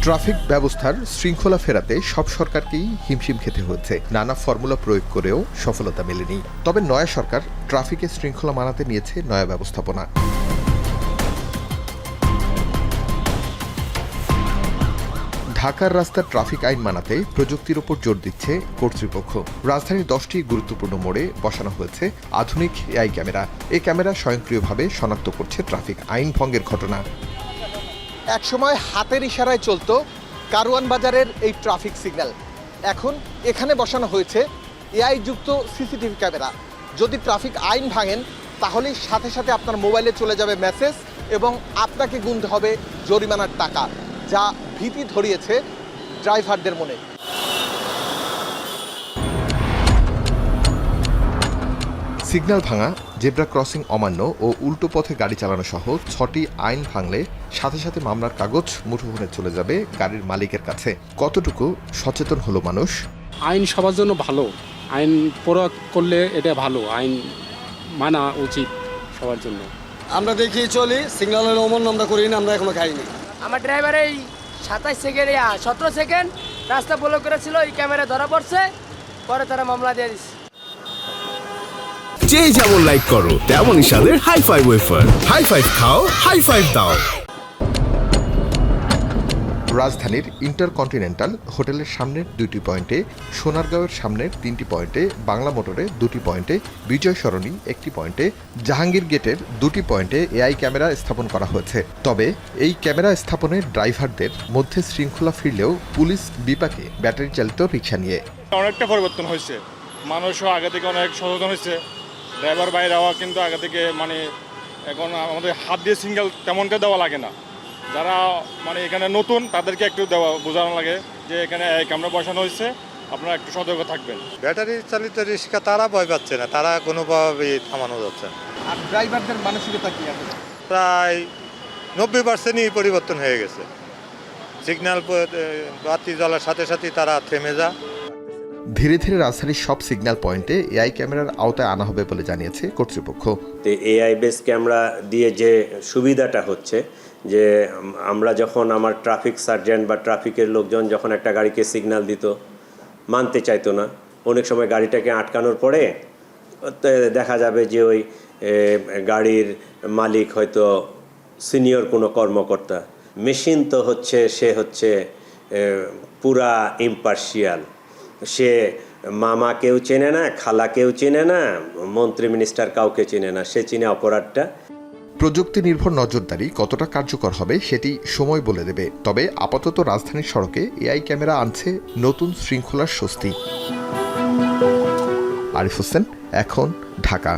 Traffic ব্যবস্থার শৃঙ্খলা ফেরাতে সব সরকারকেই হিমশিম খেতে হচ্ছে। নানা ফর্মুলা প্রয়োগ করেও সফলতা মেলেনি। তবে নয়া সরকার ট্রাফিকের শৃঙ্খলা মানাতে নিয়েছে নয়া ব্যবস্থাপনা। ঢাকার রাস্তার ট্রাফিক আইন মানাতে প্রযুক্তির উপর জোর দিচ্ছে কর্তৃপক্ষ। রাজধানীর 10টি গুরুত্বপূর্ণ মোড়ে বসানো হয়েছে আধুনিক এআই ক্যামেরা। এই ক্যামেরা স্বয়ংক্রিয়ভাবে শনাক্ত করছে ট্রাফিক আইন ভঙ্গের ঘটনা। একসময় হাতের ইশারায় চলতো কারওয়ান বাজারের এই ট্রাফিক সিগন্যাল। এখন এখানে বসানো হয়েছে এআই যুক্ত সিসিটিভি ক্যামেরা। যদি ট্রাফিক আইন ভাঙেন তাহলে সাথে সাথে আপনার মোবাইলে চলে যাবে মেসেজ এবং আপনাকে গুনতে হবে জরিমানার টাকা, যা ভীতি ধরিয়েছে ড্রাইভারদের মনে। সিগন্যাল ভাঙা, জেব্রা ক্রসিং অমান্য ও উল্টো পথে গাড়ি চালানো সহ 6টি আইন ভাঙলে সাথে সাথে মামলার কাগজ মুঠোফোনে চলে যাবে গাড়ির মালিকের কাছে। কতটুকু সচেতন হলো মানুষ? আইন সবার জন্য ভালো, আইন প্রয়োগ করলে এটা ভালো, আইন মানা উচিত সবার জন্য। আমরা দেখি চলি, সিগন্যালের অমান্য আমরা করি না, আমরা এখনো খাইনি। আমার ড্রাইভার এই 27 সেকেন্ড 17 সেকেন্ড রাস্তা ব্লক করেছিল, এই ক্যামেরা ধরা পড়ছে, পরে তারা মামলা দিয়ে দিচ্ছে। যে যেমন লাইক করো তেমনই স্বাদের high five wafer. High five খাও, হাই ফাইভ দাও। রাজধানীর ইন্টারকন্টিনেন্টাল হোটেলের সামনের 2টি পয়েন্টে, সোনারগাঁওয়ের সামনের 3টি পয়েন্টে, বাংলা মোটরে 2টি পয়েন্টে, বিজয় সরণি 1টি পয়েন্টে, জাহাঙ্গীর গেটের 2টি পয়েন্টে এআই ক্যামেরা স্থাপন করা হয়েছে। তবে এই ক্যামেরা স্থাপনে ড্রাইভারদের মধ্যে শৃঙ্খলা ফিরলেও পুলিশ বিপাকে ব্যাটারি চালিত রিকশা নিয়ে। অনেকটা পরিবর্তন হয়েছে, মানুষও আগে থেকে অনেক সচেতন হয়েছে। ড্রাইভার বাইরাও কিন্তু আগে থেকে এখন আমাদের হাত দিয়ে সিঙ্গেল তেমনটা দেওয়া লাগে না। যারা এখানে নতুন তাদেরকে একটু বোঝানো লাগে যে এখানে ক্যামেরা বসানো হয়েছে, আপনারা একটু সতর্ক থাকবেন। ব্যাটারি চালিত রিক্সা তারা ভয় পাচ্ছে না, তারা কোনোভাবেই থামানো যাচ্ছে না। আর ড্রাইভারদের মানসিকতা কি আছে? প্রায় 90%ই পরিবর্তন হয়ে গেছে। সিগন্যাল বাতি জ্বলার সাথে সাথে তারা থেমে যায়। ধীরে ধীরে রাজধানীর সব সিগন্যাল পয়েন্টে এআই ক্যামেরার আওতায় আনা হবে বলে জানিয়েছে কর্তৃপক্ষ। এআই বেস ক্যামেরা দিয়ে যে সুবিধাটা হচ্ছে যে আমরা যখন আমার ট্রাফিক সার্জেন্ট বা ট্রাফিকের লোকজন যখন একটা গাড়িকে সিগন্যাল দিত, মানতে চাইতো না, অনেক সময় গাড়িটাকে আটকানোর পরে দেখা যাবে যে ওই গাড়ির মালিক হয়তো সিনিয়র কোনো কর্মকর্তা, মেশিন তো সে হচ্ছে পুরা ইম্পার্শিয়াল। সে মামাকেও চেনে না, খালাকেও চেনে না, মন্ত্রী মিনিস্টার কাউকে চেনে না, সে চিনে অপরাধটা। প্রযুক্তি নির্ভর নজরদারি কতটা কার্যকর হবে সেটি সময় বলে দেবে। তবে আপাতত রাজধানীর সড়কে এআই ক্যামেরা আনছে নতুন শৃঙ্খলার স্বস্তি। আরিফ হোসেন, এখন, ঢাকা।